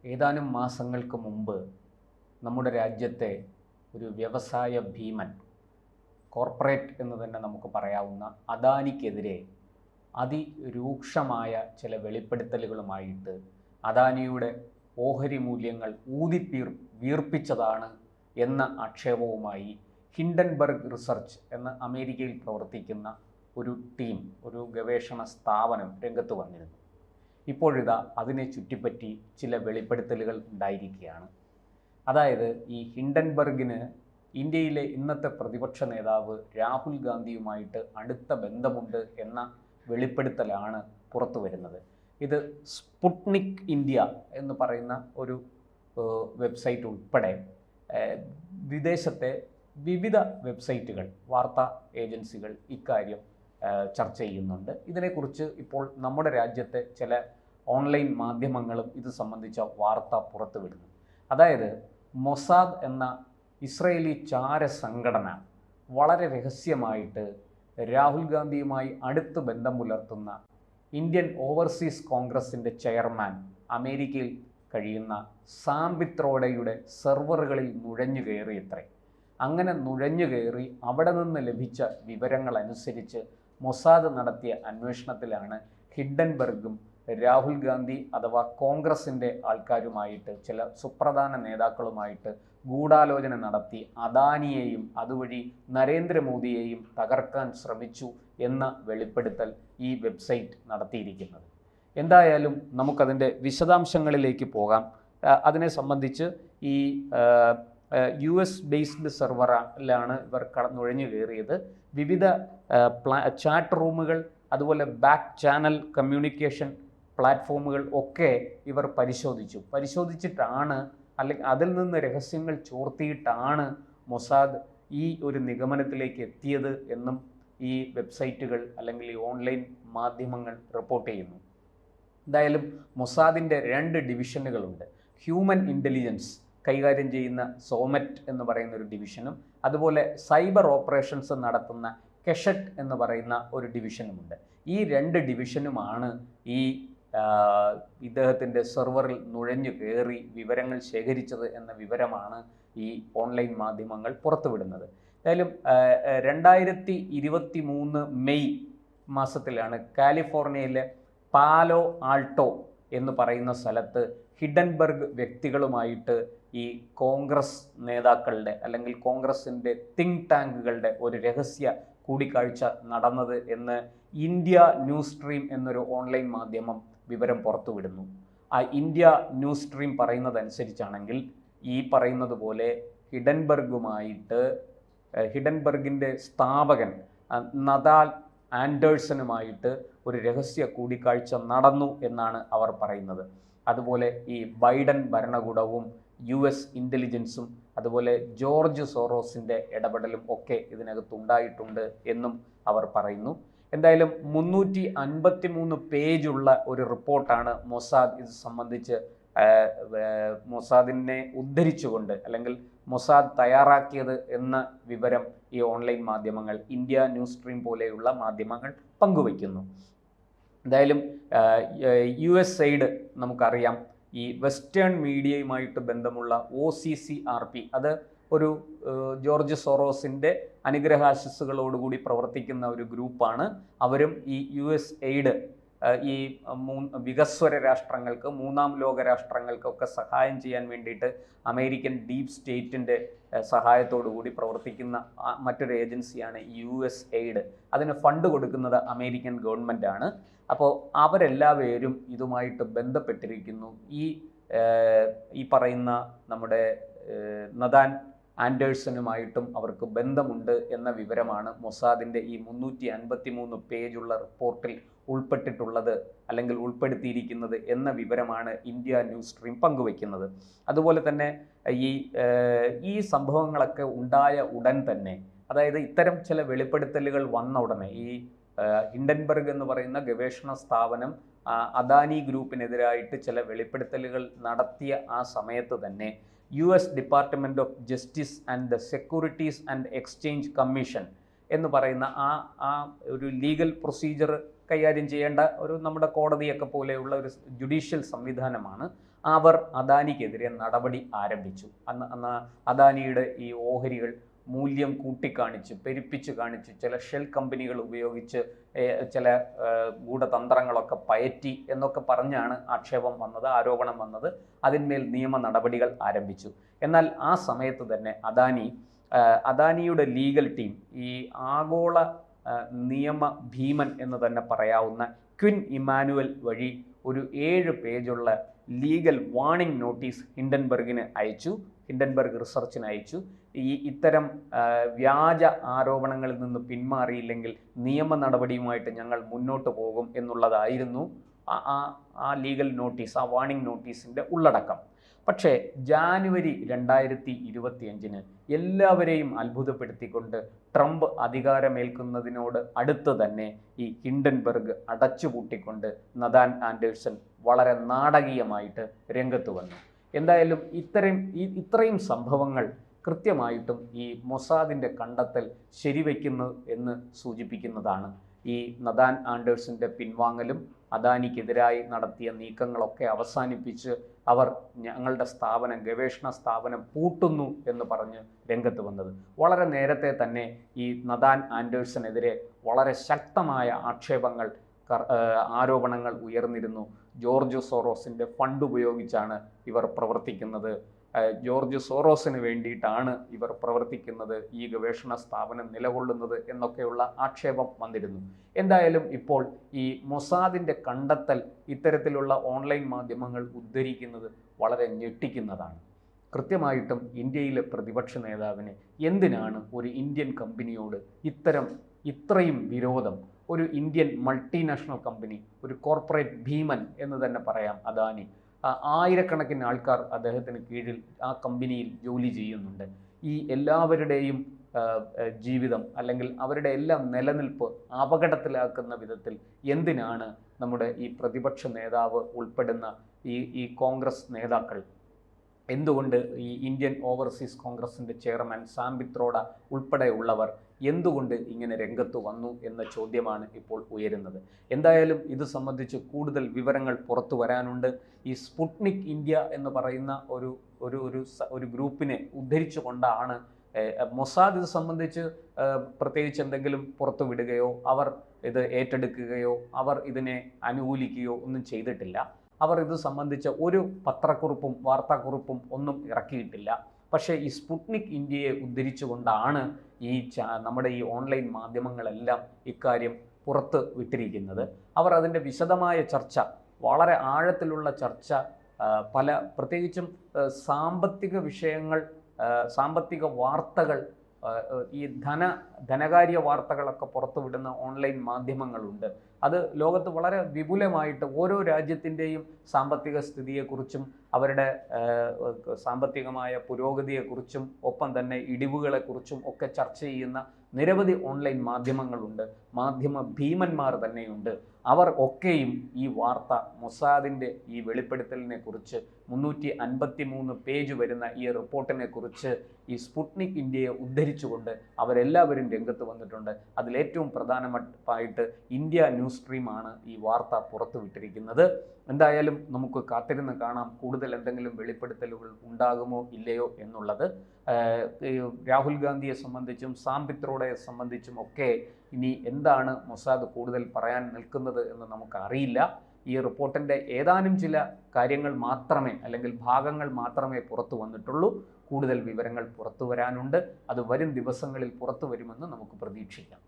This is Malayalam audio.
ഏതാനും മാസങ്ങൾക്ക് മുമ്പ് നമ്മുടെ രാജ്യത്തെ ഒരു വ്യവസായ ഭീമൻ, കോർപ്പറേറ്റ് എന്ന് തന്നെ നമുക്ക് പറയാവുന്ന അദാനിക്കെതിരെ അതിരൂക്ഷമായ ചില വെളിപ്പെടുത്തലുകളുമായിട്ട് അദാനിയുടെ ഓഹരി മൂല്യങ്ങൾ വീർപ്പിച്ചതാണ് എന്ന ആക്ഷേപവുമായി ഹിൻഡൻബർഗ് റിസർച്ച് എന്ന അമേരിക്കയിൽ പ്രവർത്തിക്കുന്ന ഒരു ടീം, ഒരു ഗവേഷണ സ്ഥാപനം രംഗത്ത് വന്നിരുന്നു. ഇപ്പോഴിതാ അതിനെ ചുറ്റിപ്പറ്റി ചില വെളിപ്പെടുത്തലുകൾ ഉണ്ടായിരിക്കുകയാണ്. അതായത് ഈ ഹിൻഡൻബർഗിന് ഇന്ത്യയിലെ ഇന്നത്തെ പ്രതിപക്ഷ നേതാവ് രാഹുൽ ഗാന്ധിയുമായിട്ട് അടുത്ത ബന്ധമുണ്ട് എന്ന വെളിപ്പെടുത്തലാണ് പുറത്തു വരുന്നത്. ഇത് സ്പുട്നിക് ഇന്ത്യ എന്ന് പറയുന്ന ഒരു വെബ്സൈറ്റ് ഉൾപ്പെടെ വിദേശത്തെ വിവിധ വെബ്സൈറ്റുകൾ, വാർത്താ ഏജൻസികൾ ഇക്കാര്യം ചർച്ച ചെയ്യുന്നുണ്ട്. ഇതിനെക്കുറിച്ച് ഇപ്പോൾ നമ്മുടെ രാജ്യത്തെ ചില ഓൺലൈൻ മാധ്യമങ്ങളും ഇത് സംബന്ധിച്ച വാർത്ത പുറത്തുവിടുന്നു. അതായത് മൊസാദ് എന്ന ഇസ്രയേലി ചാര സംഘടന വളരെ രഹസ്യമായിട്ട് രാഹുൽ ഗാന്ധിയുമായി അടുത്ത് ബന്ധം പുലർത്തുന്ന ഇന്ത്യൻ ഓവർസീസ് കോൺഗ്രസിൻ്റെ ചെയർമാൻ, അമേരിക്കയിൽ കഴിയുന്ന സാം പിത്രോഡയുടെ സെർവറുകളിൽ നുഴഞ്ഞു കയറിയത്രേ. അങ്ങനെ നുഴഞ്ഞു കയറി അവിടെ നിന്ന് ലഭിച്ച വിവരങ്ങളനുസരിച്ച് മൊസാദ് നടത്തിയ അന്വേഷണത്തിലാണ് ഹിൻഡൻബർഗും രാഹുൽ ഗാന്ധി അഥവാ കോൺഗ്രസിൻ്റെ ആൾക്കാരുമായിട്ട്, ചില സുപ്രധാന നേതാക്കളുമായിട്ട് ഗൂഢാലോചന നടത്തി അദാനിയെയും അതുവഴി നരേന്ദ്രമോദിയെയും തകർക്കാൻ ശ്രമിച്ചു എന്ന വെളിപ്പെടുത്തൽ ഈ വെബ്സൈറ്റ് നടത്തിയിരിക്കുന്നത്. എന്തായാലും നമുക്കതിൻ്റെ വിശദാംശങ്ങളിലേക്ക് പോകാം. അതിനെ സംബന്ധിച്ച് ഈ US ബേസ്ഡ് സെർവറിലാണ് ഇവർ നുഴഞ്ഞു കയറിയത്. വിവിധ ചാറ്റ് റൂമുകൾ, അതുപോലെ ബാക്ക് ചാനൽ കമ്മ്യൂണിക്കേഷൻ പ്ലാറ്റ്ഫോമുകൾ ഒക്കെ ഇവർ പരിശോധിച്ചിട്ടാണ്, അല്ലെങ്കിൽ അതിൽ നിന്ന് രഹസ്യങ്ങൾ ചോർത്തിയിട്ടാണ് മൊസാദ് ഈ ഒരു നിഗമനത്തിലേക്ക് എത്തിയത് എന്നും ഈ വെബ്സൈറ്റുകൾ അല്ലെങ്കിൽ ഈ ഓൺലൈൻ മാധ്യമങ്ങൾ റിപ്പോർട്ട് ചെയ്യുന്നു. എന്തായാലും മൊസാദിൻ്റെ 2 ഡിവിഷനുകളുണ്ട്. ഹ്യൂമൻ ഇൻ്റലിജൻസ് കൈകാര്യം ചെയ്യുന്ന സോമറ്റ് എന്ന് പറയുന്ന ഒരു ഡിവിഷനും, അതുപോലെ സൈബർ ഓപ്പറേഷൻസ് നടത്തുന്ന കെഷറ്റ് എന്ന് പറയുന്ന ഒരു ഡിവിഷനുമുണ്ട്. ഈ 2 ഡിവിഷനുമാണ് ഈ ഇദ്ദേഹത്തിൻ്റെ സെർവറിൽ നുഴഞ്ഞു കയറി വിവരങ്ങൾ ശേഖരിച്ചത് എന്ന വിവരമാണ് ഈ ഓൺലൈൻ മാധ്യമങ്ങൾ പുറത്തുവിടുന്നത്. എന്തായാലും 2023 മെയ് മാസത്തിലാണ് കാലിഫോർണിയയിലെ പാലോ ആൾട്ടോ എന്ന് പറയുന്ന സ്ഥലത്ത് ഹിൻഡൻബർഗ് വ്യക്തികളുമായിട്ട് ഈ കോൺഗ്രസ് നേതാക്കളുടെ അല്ലെങ്കിൽ കോൺഗ്രസിൻ്റെ തിങ്ക് ടാങ്കുകളുടെ ഒരു രഹസ്യ കൂടിക്കാഴ്ച നടന്നത് എന്ന് ഇന്ത്യ ന്യൂസ് സ്ട്രീം എന്നൊരു ഓൺലൈൻ മാധ്യമം വിവരം പുറത്തുവിടുന്നു. ആ ഇന്ത്യ ന്യൂസ് സ്ട്രീം പറയുന്നതനുസരിച്ചാണെങ്കിൽ ഈ പറയുന്നത് പോലെ ഹിൻഡൻബർഗിൻ്റെ സ്ഥാപകൻ നദാൽ ആൻഡേഴ്സണുമായിട്ട് ഒരു രഹസ്യ കൂടിക്കാഴ്ച നടന്നു എന്നാണ് അവർ പറയുന്നത്. അതുപോലെ ഈ ബൈഡൻ ഭരണകൂടവും US ഇൻ്റലിജൻസും അതുപോലെ ജോർജ് സോറോസിൻ്റെ ഇടപെടലും ഒക്കെ ഇതിനകത്തുണ്ടായിട്ടുണ്ട് എന്നും അവർ പറയുന്നു. എന്തായാലും 353 പേജുള്ള ഒരു റിപ്പോർട്ടാണ് മൊസാദ് ഇത് സംബന്ധിച്ച് മൊസാദിനെ ഉദ്ധരിച്ചുകൊണ്ട് അല്ലെങ്കിൽ മൊസാദ് തയ്യാറാക്കിയത് എന്ന വിവരം ഈ ഓൺലൈൻ മാധ്യമങ്ങൾ, ഇന്ത്യ ന്യൂസ് സ്ട്രീം പോലെയുള്ള മാധ്യമങ്ങൾ പങ്കുവയ്ക്കുന്നു. എന്തായാലും USAID നമുക്കറിയാം, ഈ വെസ്റ്റേൺ മീഡിയയുമായിട്ട് ബന്ധമുള്ള OCCRP, അത് ഒരു ജോർജ് സോറോസിൻ്റെ അനുഗ്രഹാശിസ്സുകളോടുകൂടി പ്രവർത്തിക്കുന്ന ഒരു ഗ്രൂപ്പാണ്. അവരും ഈ USAID ഈ വികസ്വര രാഷ്ട്രങ്ങൾക്ക്, 3ാം ലോക രാഷ്ട്രങ്ങൾക്കൊക്കെ സഹായം ചെയ്യാൻ വേണ്ടിയിട്ട് അമേരിക്കൻ ഡീപ് സ്റ്റേറ്റിൻ്റെ സഹായത്തോടുകൂടി പ്രവർത്തിക്കുന്ന മറ്റൊരു ഏജൻസിയാണ് USAID. അതിന് ഫണ്ട് കൊടുക്കുന്നത് അമേരിക്കൻ ഗവൺമെൻറ്റാണ്. അപ്പോൾ അവരെല്ലാവരും ഇതുമായിട്ട് ബന്ധപ്പെട്ടിരിക്കുന്നു. ഈ പറയുന്ന നമ്മുടെ നദാൻ ആൻഡേഴ്സണുമായിട്ടും അവർക്ക് ബന്ധമുണ്ട് എന്ന വിവരമാണ് മൊസാദിൻ്റെ ഈ 353 പേജുള്ള റിപ്പോർട്ടിൽ ഉൾപ്പെട്ടിട്ടുള്ളത് അല്ലെങ്കിൽ ഉൾപ്പെടുത്തിയിരിക്കുന്നത് എന്ന വിവരമാണ് ഇന്ത്യ ന്യൂസ് സ്ട്രീം പങ്കുവയ്ക്കുന്നത്. അതുപോലെ തന്നെ ഈ സംഭവങ്ങളൊക്കെ ഉണ്ടായ ഉടൻ തന്നെ, അതായത് ഇത്തരം ചില വെളിപ്പെടുത്തലുകൾ വന്ന ഉടനെ ഈ ഹിൻഡൻബർഗ് എന്ന് പറയുന്ന ഗവേഷണ സ്ഥാപനം അദാനി ഗ്രൂപ്പിനെതിരായിട്ട് ചില വെളിപ്പെടുത്തലുകൾ നടത്തിയ ആ സമയത്ത് തന്നെ US department of justice and securities and exchange commission എന്ന് പറയുന്ന ആ ഒരു ലീഗൽ പ്രൊസീജിയർ കൈകാര്യം ചെയ്യേണ്ട ഒരു നമ്മുടെ കോടതിയൊക്കെ പോലെയുള്ള ഒരു ജുഡീഷ്യൽ സംവിധാനമാണ്. അവർ അദാനിക്കെതിരെ നടപടി ആരംഭിച്ചു. അന്ന് അദാനിയുടെ ഈ ഓഹരികൾ മൂല്യം കൂട്ടിക്കാണിച്ച് പെരുപ്പിച്ച് കാണിച്ച് ചില ഷെൽ കമ്പനികൾ ഉപയോഗിച്ച് ചില ഗൂഢതന്ത്രങ്ങളൊക്കെ പയറ്റി എന്നൊക്കെ പറഞ്ഞാണ് ആരോപണം വന്നത്. അതിന്മേൽ നിയമ നടപടികൾ ആരംഭിച്ചു. എന്നാൽ ആ സമയത്ത് തന്നെ അദാനിയുടെ ലീഗൽ ടീം ഈ ആഗോള നിയമ ഭീമൻ എന്ന് തന്നെ പറയാവുന്ന ക്വിൻ ഇമാനുവൽ വഴി ഒരു 7 പേജുള്ള ലീഗൽ വാർണിംഗ് നോട്ടീസ് ഹിൻഡൻബർഗ് റിസർച്ചിന് അയച്ചു. ഇത്തരം വ്യാജ ആരോപണങ്ങളിൽ നിന്ന് പിന്മാറിയില്ലെങ്കിൽ നിയമ നടപടിയുമായിട്ട് ഞങ്ങൾ മുന്നോട്ട് പോകും എന്നുള്ളതായിരുന്നു ആ ലീഗൽ നോട്ടീസ്, ആ വാർണിംഗ് നോട്ടീസിൻ്റെ ഉള്ളടക്കം. പക്ഷേ ജാനുവരി 2025 എല്ലാവരെയും അത്ഭുതപ്പെടുത്തിക്കൊണ്ട് ട്രംപ് അധികാരമേൽക്കുന്നതിനോട് അടുത്ത് തന്നെ ഈ ഹിൻഡൻബർഗ് അടച്ചുപൂട്ടിക്കൊണ്ട് നഥാൻ ആൻഡേഴ്സൺ വളരെ നാടകീയമായിട്ട് രംഗത്ത് വന്നു. എന്തായാലും ഇത്രയും സംഭവങ്ങൾ കൃത്യമായിട്ടും ഈ മൊസാദിൻ്റെ കണ്ടെത്തൽ ശരിവയ്ക്കുന്നു എന്ന് സൂചിപ്പിക്കുന്നതാണ്. ഈ നഥാൻ ആൻഡേഴ്സൻ്റെ പിൻവാങ്ങലും അദാനിക്കെതിരായി നടത്തിയ നീക്കങ്ങളൊക്കെ അവസാനിപ്പിച്ച് അവർ ഞങ്ങളുടെ ഗവേഷണ സ്ഥാപനം പൂട്ടുന്നു എന്ന് പറഞ്ഞ് രംഗത്ത് വന്നത്. വളരെ നേരത്തെ തന്നെ ഈ നഥാൻ ആൻഡേഴ്സനെതിരെ വളരെ ശക്തമായ ആരോപണങ്ങൾ ഉയർന്നിരുന്നു. ജോർജ് സോറോസിൻ്റെ ഫണ്ട് ഉപയോഗിച്ചാണ് ഇവർ പ്രവർത്തിക്കുന്നത്, ജോർജ് സോറോസിന് വേണ്ടിയിട്ടാണ് ഇവർ പ്രവർത്തിക്കുന്നത്, ഈ ഗവേഷണ സ്ഥാപനം നിലകൊള്ളുന്നത് എന്നൊക്കെയുള്ള ആക്ഷേപം വന്നിരുന്നു. എന്തായാലും ഇപ്പോൾ ഈ മൊസാദിൻ്റെ കണ്ടെത്തൽ ഇത്തരത്തിലുള്ള ഓൺലൈൻ മാധ്യമങ്ങൾ ഉദ്ധരിക്കുന്നത് വളരെ ഞെട്ടിക്കുന്നതാണ്. കൃത്യമായിട്ടും ഇന്ത്യയിലെ പ്രതിപക്ഷ നേതാവിന് എന്തിനാണ് ഒരു ഇന്ത്യൻ കമ്പനിയോട് ഇത്രയും വിരോധം? ഒരു ഇന്ത്യൻ മൾട്ടിനാഷണൽ കമ്പനി, ഒരു കോർപ്പറേറ്റ് ഭീമൻ എന്ന് തന്നെ പറയാം അദാനി. ആയിരക്കണക്കിന് ആൾക്കാർ അദ്ദേഹത്തിന് കീഴിൽ ആ കമ്പനിയിൽ ജോലി ചെയ്യുന്നുണ്ട്. ഈ എല്ലാവരുടെയും ജീവിതം അല്ലെങ്കിൽ അവരുടെ എല്ലാം നിലനിൽപ്പ് അപകടത്തിലാക്കുന്ന വിധത്തിൽ എന്തിനാണ് നമ്മുടെ ഈ പ്രതിപക്ഷ നേതാവ് ഉൾപ്പെടുന്ന ഈ കോൺഗ്രസ് നേതാക്കൾ, എന്തുകൊണ്ട് ഈ ഇന്ത്യൻ ഓവർസീസ് കോൺഗ്രസിൻ്റെ ചെയർമാൻ സാം പിത്രോഡ ഉൾപ്പെടെയുള്ളവർ എന്തുകൊണ്ട് ഇങ്ങനെ രംഗത്ത് വന്നു എന്ന ചോദ്യമാണ് ഇപ്പോൾ ഉയരുന്നത്. എന്തായാലും ഇത് സംബന്ധിച്ച് കൂടുതൽ വിവരങ്ങൾ പുറത്തു വരാനുണ്ട്. ഈ സ്പുട്നിക് ഇന്ത്യ എന്ന് പറയുന്ന ഒരു ഗ്രൂപ്പിനെ ഉദ്ധരിച്ചുകൊണ്ടാണ് മൊസാദ് ഇത് സംബന്ധിച്ച് പ്രത്യേകിച്ച് എന്തെങ്കിലും പുറത്തു വിടുകയോ അവർ ഇത് ഏറ്റെടുക്കുകയോ അവർ ഇതിനെ അനുകൂലിക്കുകയോ ഒന്നും ചെയ്തിട്ടില്ല. അവർ ഇത് സംബന്ധിച്ച ഒരു പത്രക്കുറിപ്പും വാർത്താക്കുറിപ്പും ഒന്നും ഇറക്കിയിട്ടില്ല. പക്ഷേ ഈ സ്പുട്നിക് ഇന്ത്യയെ ഉദ്ധരിച്ചുകൊണ്ടാണ് നമ്മുടെ ഈ ഓൺലൈൻ മാധ്യമങ്ങളെല്ലാം ഇക്കാര്യം പുറത്ത് വിട്ടിരിക്കുന്നത്. അവർ അതിൻ്റെ വിശദമായ ചർച്ച, വളരെ ആഴത്തിലുള്ള ചർച്ച, പ്രത്യേകിച്ചും സാമ്പത്തിക വിഷയങ്ങൾ, സാമ്പത്തിക വാർത്തകൾ, ഈ ധനകാര്യ വാർത്തകളൊക്കെ പുറത്തുവിടുന്ന ഓൺലൈൻ മാധ്യമങ്ങളുണ്ട്. അത് ലോകത്ത് വളരെ വിപുലമായിട്ട് ഓരോ രാജ്യത്തിൻ്റെയും സാമ്പത്തിക സ്ഥിതിയെക്കുറിച്ചും അവരുടെ സാമ്പത്തികമായ പുരോഗതിയെക്കുറിച്ചും ഒപ്പം തന്നെ ഇടിവുകളെക്കുറിച്ചും ഒക്കെ ചർച്ച ചെയ്യുന്ന നിരവധി ഓൺലൈൻ മാധ്യമങ്ങളുണ്ട്. മാധ്യമ ഭീമന്മാർ തന്നെയുണ്ട്. അവർ ഒക്കെയും ഈ വാർത്ത, മൊസാദിൻ്റെ ഈ വെളിപ്പെടുത്തലിനെ കുറിച്ച് 353 പേജ് വരുന്ന ഈ റിപ്പോർട്ടിനെ കുറിച്ച് ഈ സ്പുട്നിക് ഇന്ത്യയെ ഉദ്ധരിച്ചുകൊണ്ട് അവരെല്ലാവരും രംഗത്ത് വന്നിട്ടുണ്ട്. അതിലേറ്റവും പ്രധാനമായിട്ട് ഇന്ത്യ ന്യൂസ് സ്ട്രീമാണ് ഈ വാർത്ത പുറത്തുവിട്ടിരിക്കുന്നത്. എന്തായാലും നമുക്ക് കാത്തിരുന്ന് കാണാം കൂടുതൽ എന്തെങ്കിലും വെളിപ്പെടുത്തലുകൾ ഉണ്ടാകുമോ ഇല്ലയോ എന്നുള്ളത്. രാഹുൽ ഗാന്ധിയെ സംബന്ധിച്ചും സാം പിത്രോഡയെ സംബന്ധിച്ചും ഒക്കെ ഇനി എന്താണ് മൊസാദ് കൂടുതൽ പറയാൻ നിൽക്കുന്നത് എന്ന് നമുക്കറിയില്ല. ഈ റിപ്പോർട്ടിൻ്റെ ഏതാനും ചില കാര്യങ്ങൾ മാത്രമേ അല്ലെങ്കിൽ ഭാഗങ്ങൾ മാത്രമേ പുറത്തു വന്നിട്ടുള്ളൂ. കൂടുതൽ വിവരങ്ങൾ പുറത്തു വരാനുണ്ട്. അത് വരും ദിവസങ്ങളിൽ പുറത്തു വരുമെന്ന് നമുക്ക് പ്രതീക്ഷിക്കാം.